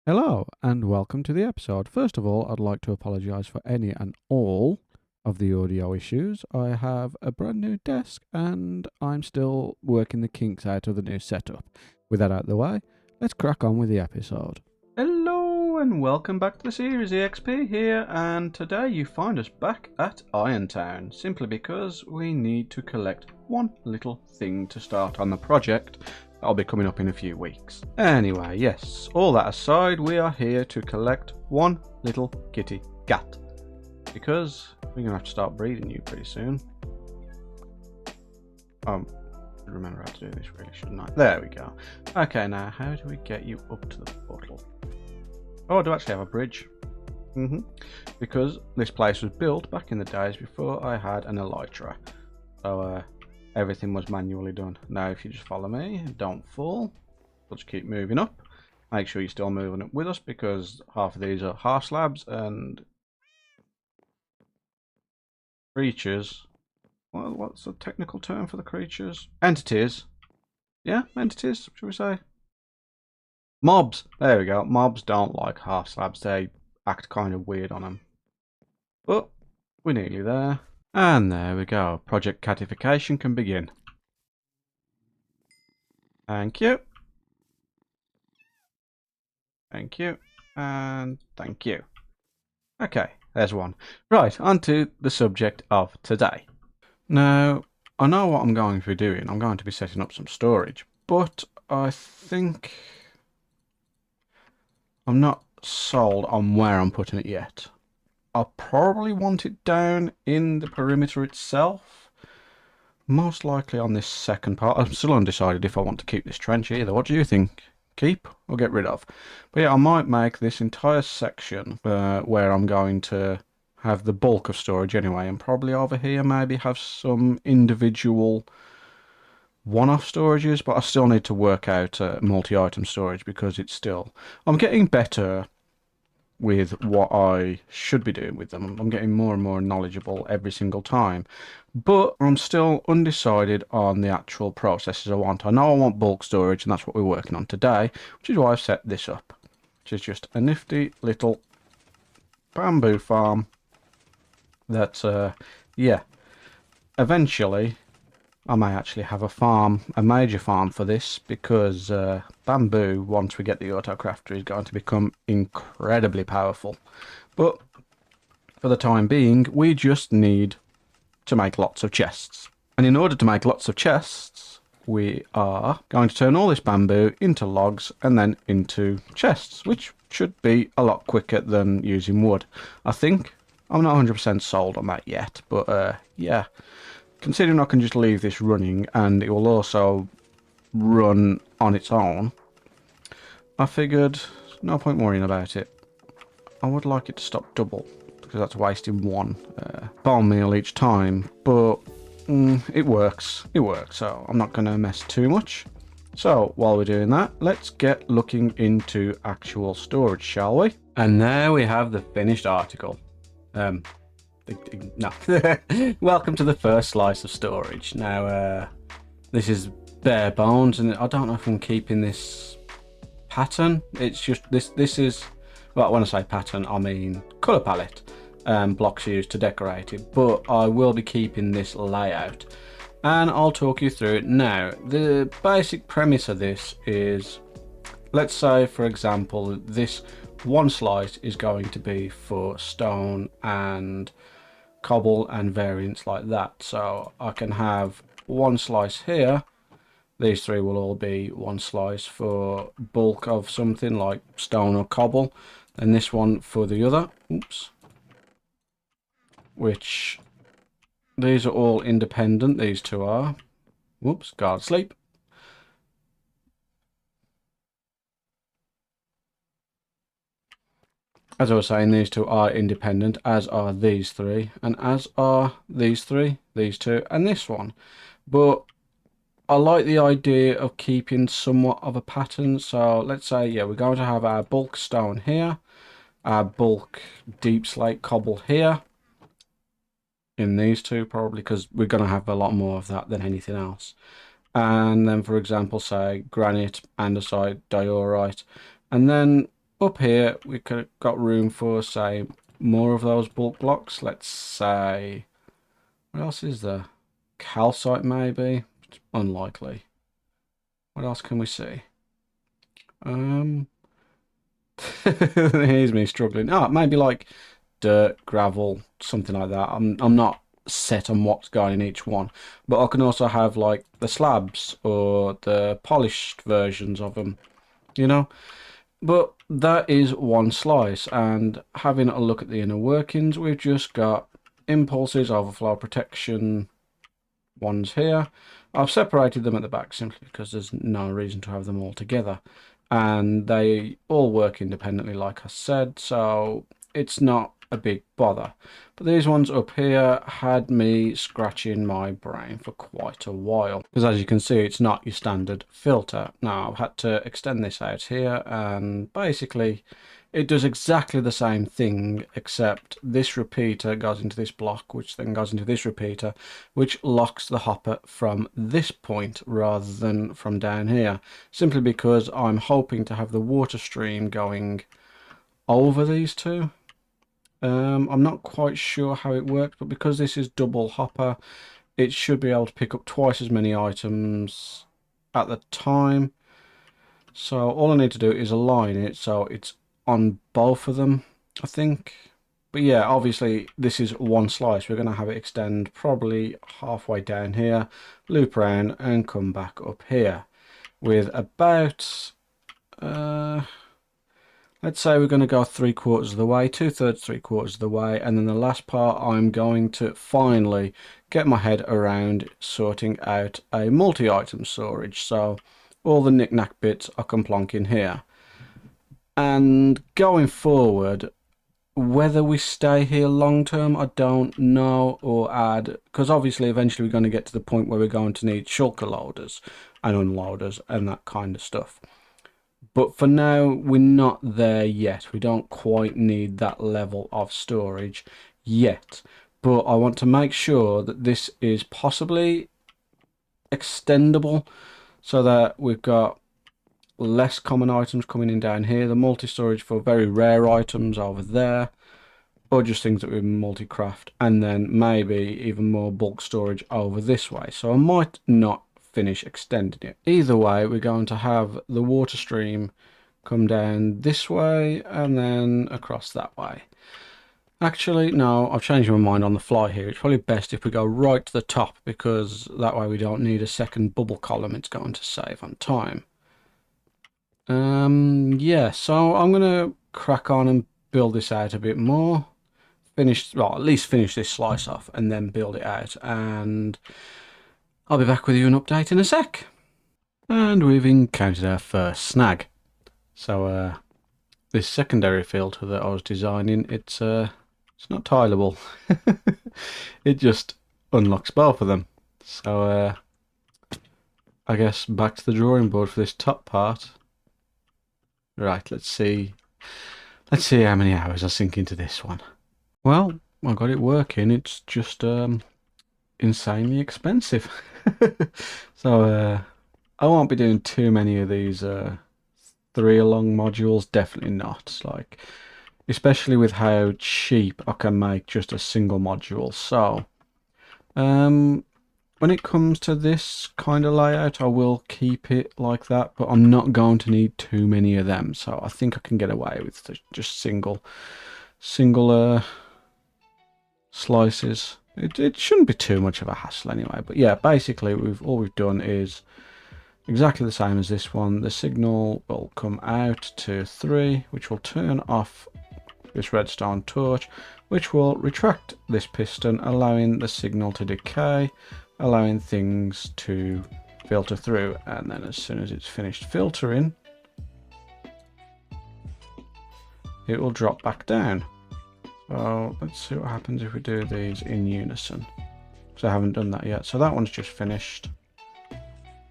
Hello and welcome to the episode. First of all, I'd like to apologise for any and all of the audio issues. I have a brand new desk and I'm still working the kinks out of the new setup. With that out of the way, let's crack on with the episode. Hello and welcome back to the series. EXP here, and today you find us back at Irontown simply because we need to collect one little thing to start on the project. That'll be coming up in a few weeks. Anyway, yes, all that aside, we are here to collect one little kitty cat because we're gonna have to start breeding you pretty soon. Remember how to do this, really, shouldn't I? There we go. Okay, now how do we get you up to the portal? Oh, I do actually have a bridge. Because this place was built back in the days before I had an elytra. So everything was manually done. Now if you just follow me, don't fall. We'll just keep moving up. Make sure you're still moving up with us because half of these are half slabs and creatures. Well, what's the technical term for the creatures? Entities. Yeah, entities, should we say? Mobs. There we go. Mobs don't like half slabs. They act kind of weird on them. But we're nearly there. And there we go. Project catification can begin. Thank you. Thank you. And thank you. Okay, there's one. Right, on to the subject of today. Now, I know what I'm going to be doing. I'm going to be setting up some storage. But I think I'm not sold on where I'm putting it yet. I'll probably want it down in the perimeter itself. Most likely on this second part. I'm still undecided if I want to keep this trench either. What do you think? Keep or get rid of? But yeah, I might make this entire section where I'm going to have the bulk of storage anyway. And probably over here maybe have some individual one-off storages. But I still need to work out multi-item storage because it's still... I'm getting better with what I should be doing with them. I'm getting more and more knowledgeable every single time. But I'm still undecided on the actual processes I want. I know I want bulk storage, and that's what we're working on today, which is why I've set this up. Which is just a nifty little bamboo farm that, yeah, eventually I may actually have a farm, a major farm for this, because bamboo, once we get the autocrafter, is going to become incredibly powerful. But for the time being, we just need to make lots of chests. And in order to make lots of chests, we are going to turn all this bamboo into logs and then into chests, which should be a lot quicker than using wood. I think. I'm not 100% sold on that yet, but yeah. Considering I can just leave this running and it will also run on its own, I figured no point worrying about it. I would like it to stop double, because that's wasting one bone meal each time, but it works. It works, so I'm not going to mess too much. So while we're doing that, let's get looking into actual storage, shall we? And there we have the finished article. No. Welcome to the first slice of storage. Now, this is bare bones, and I don't know if I'm keeping this pattern. It's just this is, well, when I say pattern, I mean color palette. Blocks used to decorate it, but I will be keeping this layout, and I'll talk you through it now. The basic premise of this is, let's say, for example, this one slice is going to be for stone and cobble and variants like that. So I can have one slice here. These three will all be one slice for bulk of something like stone or cobble, and this one for the other. Oops. Which these are all independent. These two are. Whoops, guard sleep. As I was saying, these two are independent, as are these three, and as are these three, these two, and this one. But I like the idea of keeping somewhat of a pattern. So let's say, yeah, we're going to have our bulk stone here, our bulk deep slate cobble here, in these two probably, because we're going to have a lot more of that than anything else. And then, for example, say granite, andesite, diorite, and then up here we could have got room for, say, more of those bulk blocks. Let's say, what else is there? Calcite maybe? It's unlikely. What else can we see? Here's me struggling. Oh, maybe like dirt, gravel, something like that. I'm not set on what's going in each one, but I can also have like the slabs or the polished versions of them, you know. But that is one slice, and having a look at the inner workings, we've just got impulses, overflow protection ones here. I've separated them at the back simply because there's no reason to have them all together, and they all work independently like I said, so it's not a big bother. But these ones up here had me scratching my brain for quite a while, because as you can see, it's not your standard filter. Now I've had to extend this out here, and basically it does exactly the same thing, except this repeater goes into this block, which then goes into this repeater, which locks the hopper from this point rather than from down here, simply because I'm hoping to have the water stream going over these two. I'm not quite sure how it works, but because this is double hopper, it should be able to pick up twice as many items at the time. So all I need to do is align it so it's on both of them, I think. But yeah, obviously this is one slice. We're going to have it extend probably halfway down here, loop around and come back up here with about let's say we're going to go 3/4 of the way, 2/3, 3/4 of the way, and then the last part I'm going to finally get my head around sorting out a multi-item storage. So all the knick-knack bits I can plonk in here. And going forward, whether we stay here long term, I don't know, or add, because obviously eventually we're going to get to the point where we're going to need shulker loaders and unloaders and that kind of stuff. But for now, we're not there yet. We don't quite need that level of storage yet. But I want to make sure that this is possibly extendable so that we've got less common items coming in down here. The multi-storage for very rare items over there. Or just things that we multi-craft. And then maybe even more bulk storage over this way. So I might not finish extending it. Either way, we're going to have the water stream come down this way and then across that way. Actually, no, I've changed my mind on the fly here. It's probably best if we go right to the top, because that way we don't need a second bubble column. It's going to save on time. Yeah, so I'm going to crack on and build this out a bit more. Well, at least finish this slice off and then build it out, and I'll be back with you an update in a sec. And we've encountered our first snag. So this secondary filter that I was designing, it's not tileable. It just unlocks both of them. So I guess back to the drawing board for this top part. Right, let's see how many hours I sink into this one. Well, I got it working. It's just insanely expensive. So I won't be doing too many of these 3-along modules. Definitely not. Like, especially with how cheap I can make just a single module. So when it comes to this kind of layout, I will keep it like that, but I'm not going to need too many of them. So I think I can get away with just single slices. It shouldn't be too much of a hassle anyway. But yeah, basically all we've done is exactly the same as this one. The signal will come out to 3, which will turn off this redstone torch, which will retract this piston, allowing the signal to decay, allowing things to filter through. And then as soon as it's finished filtering, it will drop back down. So let's see what happens if we do these in unison. So I haven't done that yet. So that one's just finished.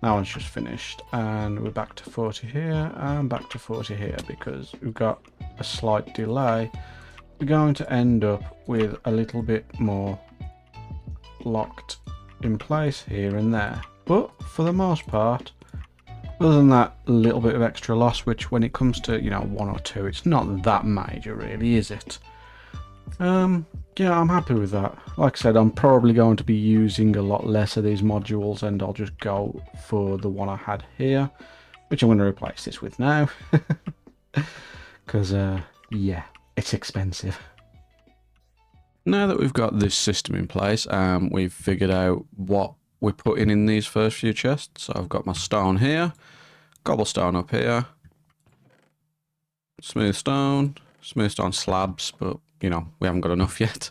That one's just finished. And we're back to 40 here and back to 40 here, because we've got a slight delay. We're going to end up with a little bit more locked in place here and there. But for the most part, Other than that little bit of extra loss, which when it comes to, you know, 1 or 2, it's not that major really, is it? Yeah, I'm happy with that. Like I said, I'm probably going to be using a lot less of these modules, and I'll just go for the one I had here, which I'm going to replace this with now. Because, yeah, it's expensive. Now that we've got this system in place, we've figured out what we're putting in these first few chests. So I've got my stone here, cobblestone up here, smooth stone slabs, but you know, we haven't got enough yet.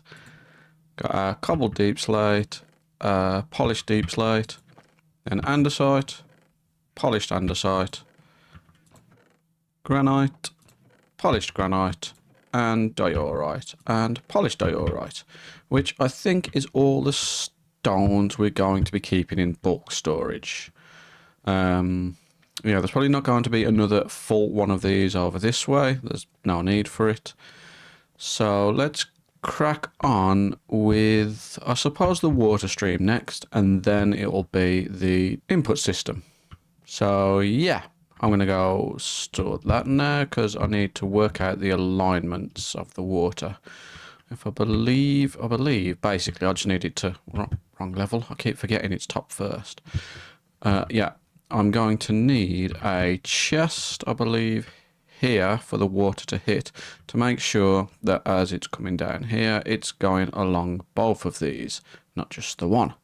Got a cobbled deep slate, polished deep slate, then andesite, polished andesite, granite, polished granite, and diorite, and polished diorite, which I think is all the stones we're going to be keeping in bulk storage. Yeah, there's probably not going to be another full one of these over this way. There's no need for it. So let's crack on with, I suppose, the water stream next, and then it will be the input system. So yeah, I'm going to go store that now because I need to work out the alignments of the water. If I believe, basically I just need it to, wrong level, I keep forgetting it's top first. Yeah, I'm going to need a chest, I believe, here for the water to hit, to make sure that as it's coming down here, it's going along both of these, not just the one.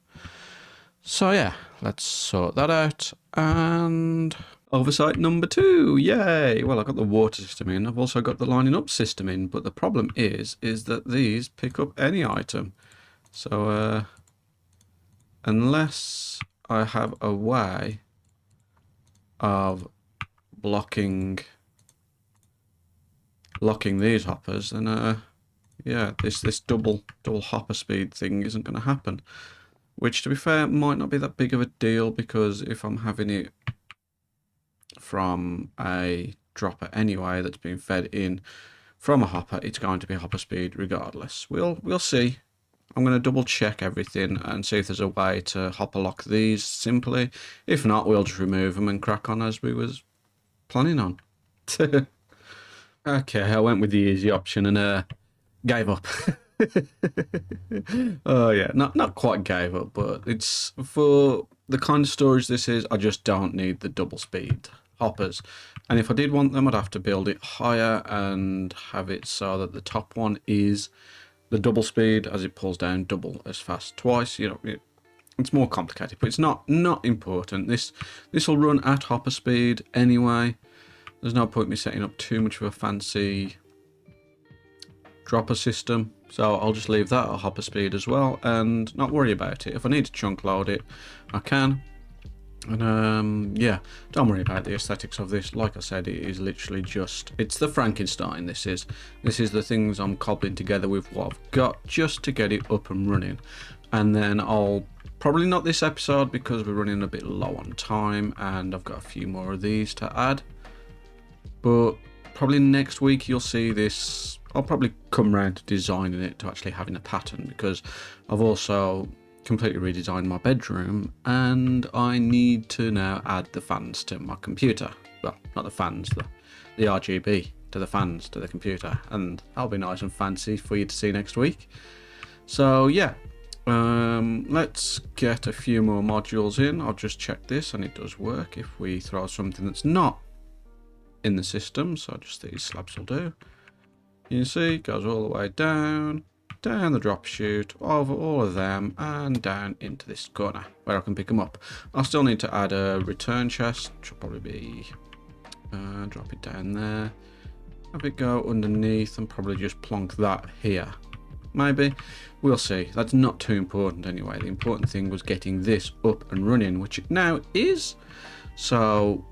So yeah, let's sort that out. And oversight number 2, yay! Well, I've got the water system in, I've also got the lining up system in, but the problem is that these pick up any item. So unless I have a way of locking these hoppers, then yeah, this double hopper speed thing isn't going to happen. Which, to be fair, might not be that big of a deal, because if I'm having it from a dropper anyway that's being fed in from a hopper, it's going to be hopper speed regardless. We'll see. I'm going to double check everything and see if there's a way to hopper lock these simply. If not, we'll just remove them and crack on as we was planning on. Okay, I went with the easy option and gave up. Oh yeah, not quite gave up, but it's for the kind of storage this is. I just don't need the double speed hoppers, and if I did want them, I'd have to build it higher and have it so that the top one is the double speed as it pulls down double as fast twice. You know, it's more complicated, but it's not important. This will run at hopper speed anyway. There's no point me setting up too much of a fancy dropper system, so I'll just leave that at hopper speed as well and not worry about it. If I need to chunk load it, I can. And yeah, don't worry about the aesthetics of this. Like I said, it is literally just, it's the Frankenstein. This is the things I'm cobbling together with what I've got just to get it up and running. And then I'll probably not this episode because we're running a bit low on time and I've got a few more of these to add, but probably next week you'll see this. I'll probably come around to designing it to actually having a pattern, because I've also completely redesigned my bedroom and I need to now add the fans to my computer. Well, not the fans, the RGB to the fans to the computer, and that'll be nice and fancy for you to see next week. So yeah, let's get a few more modules in. I'll just check this and it does work if we throw something that's not in the system, so just these slabs will do. You can see it goes all the way down the drop chute, over all of them, and down into this corner where I can pick them up. I'll still need to add a return chest, which will probably be, drop it down there, have it go underneath, and probably just plonk that here. Maybe. We'll see. That's not too important anyway. The important thing was getting this up and running, which it now is. So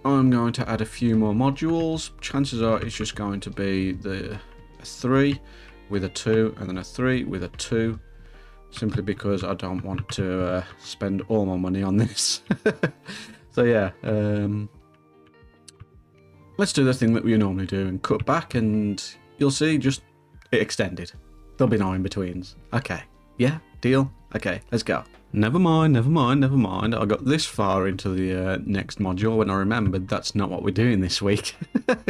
I'm going to add a few more modules. Chances are it's just going to be the 3 with a 2 and then a 3 with a 2, simply because I don't want to spend all my money on this. So yeah, let's do the thing that we normally do and cut back, and you'll see just it extended. There'll be no in-betweens. Okay, yeah, deal. Okay, let's go. Never mind, never mind, never mind. I got this far into the next module when I remembered that's not what we're doing this week.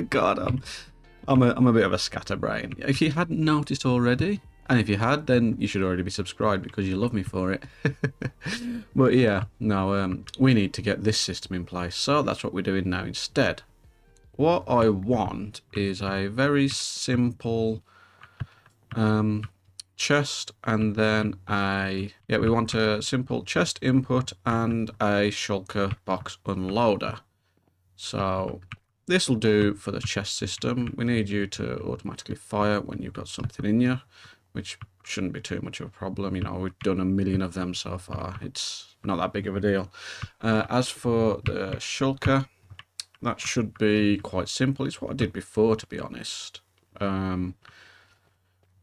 God, I'm a bit of a scatterbrain. If you hadn't noticed already, and if you had, then you should already be subscribed because you love me for it. But yeah, no, we need to get this system in place, so that's what we're doing now instead. What I want is a very simple chest, and then we want a simple chest input and a shulker box unloader. So this will do for the chest system. We need you to automatically fire when you've got something in you, which shouldn't be too much of a problem. You know, we've done a million of them so far. It's not that big of a deal. As for the shulker, that should be quite simple. It's what I did before, to be honest.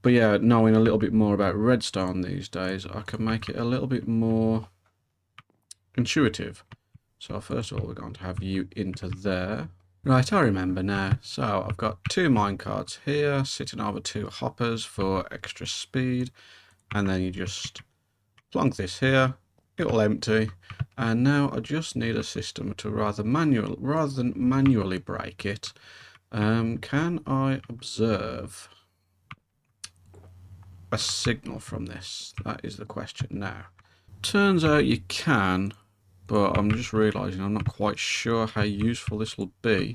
But yeah, knowing a little bit more about redstone these days, I can make it a little bit more intuitive. So first of all, we're going to have you into there. Right, I remember now. So I've got 2 minecarts here, sitting over 2 hoppers for extra speed. And then you just plonk this here, it'll empty. And now I just need a system to rather than manually break it. Can I observe a signal from this? That is the question now. Turns out you can, but I'm just realising I'm not quite sure how useful this will be.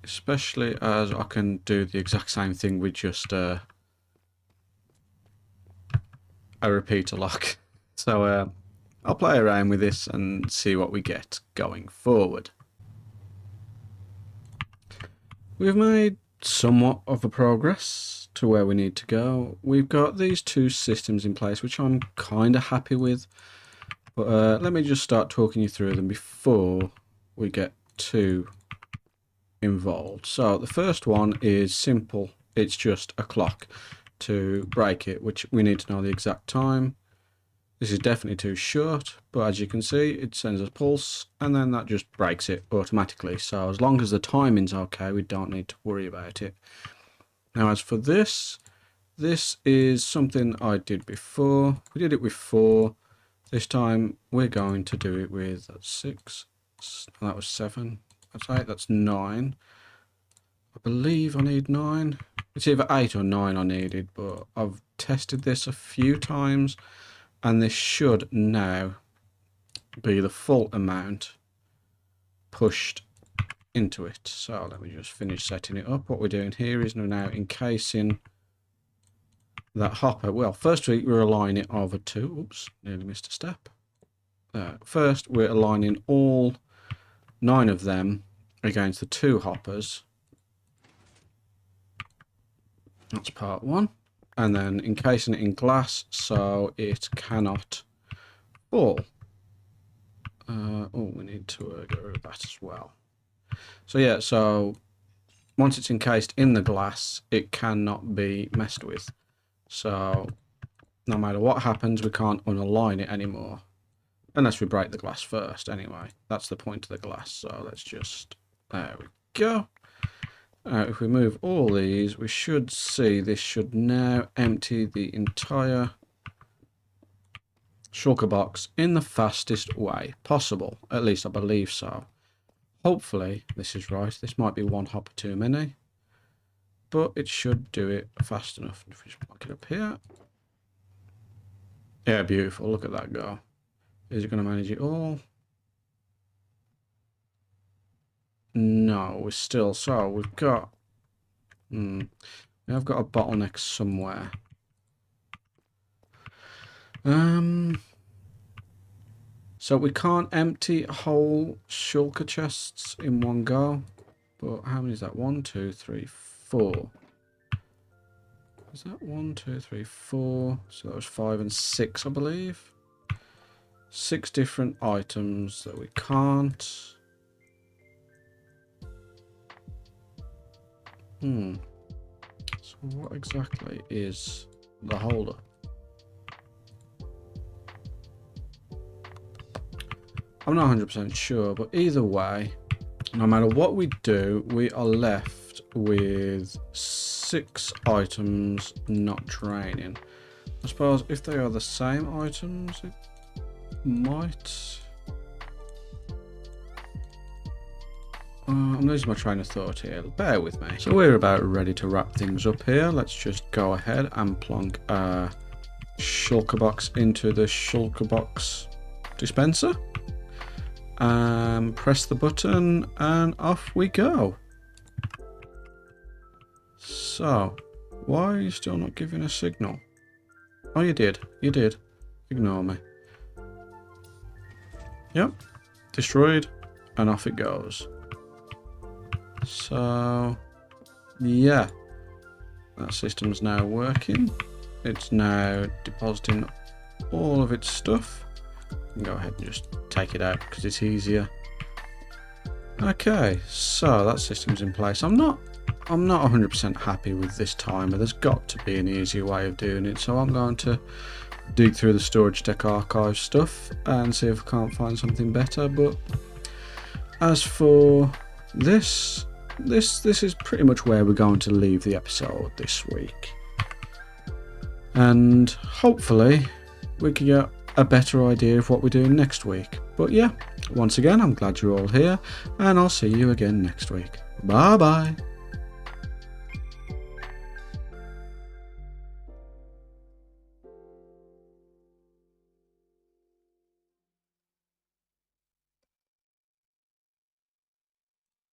Especially as I can do the exact same thing with just a repeater lock. So I'll play around with this and see what we get going forward. We've made somewhat of a progress to where we need to go. We've got these 2 systems in place, which I'm kind of happy with. But let me just start talking you through them before we get too involved. So the first one is simple. It's just a clock to break it, which we need to know the exact time. This is definitely too short, but as you can see, it sends a pulse and then that just breaks it automatically. So as long as the timing's okay, we don't need to worry about it. Now as for this is something I did before. We did it with 4. This time we're going to do it with 6. That was 7. That's 8. That's 9. I believe I need 9. It's either 8 or 9 I needed, but I've tested this a few times and this should now be the full amount pushed into it. So let me just finish setting it up. What we're doing here is we're now encasing that hopper. Well, firstly we're aligning it over to, oops, nearly missed a step. First we're aligning all 9 of them against the 2 hoppers. That's part 1. And then encasing it in glass so it cannot fall. We need to get rid of that as well. So yeah, so once it's encased in the glass, it cannot be messed with. So no matter what happens, we can't unalign it anymore. Unless we break the glass first anyway. That's the point of the glass. So let's just, there we go. If we move all these, we should see this should now empty the entire shulker box in the fastest way possible. At least I believe so. Hopefully this is right. This might be 1 hopper too many, but it should do it fast enough. If we just block it up here. Yeah, beautiful. Look at that go. Is it going to manage it all? No, we're still, so we've got, I've got a bottleneck somewhere. So we can't empty whole shulker chests in one go, but how many is that? 1, 2, 3, 4. Is that 1, 2, 3, 4? So that was 5 and 6, I believe. 6 different items that we can't. So what exactly is the holder? I'm not 100% sure, but either way, no matter what we do, we are left with 6 items not draining. I suppose if they are the same items, it might... I'm losing my train of thought here. Bear with me. So we're about ready to wrap things up here. Let's just go ahead and plonk a shulker box into the shulker box dispenser. Press the button and off we go. So, why are you still not giving a signal? Oh, you did. You did. Ignore me. Yep. Destroyed. And off it goes. So, yeah. That system's now working. It's now depositing all of its stuff. You can go ahead and just take it out because it's easier. Okay, so that system's in place. I'm not 100% happy with this timer. There's got to be an easier way of doing it, so I'm going to dig through the storage deck archive stuff and see if I can't find something better. But as for this is pretty much where we're going to leave the episode this week, and hopefully we can get a better idea of what we're doing next week. But yeah, once again, I'm glad you're all here, and I'll see you again next week. Bye bye.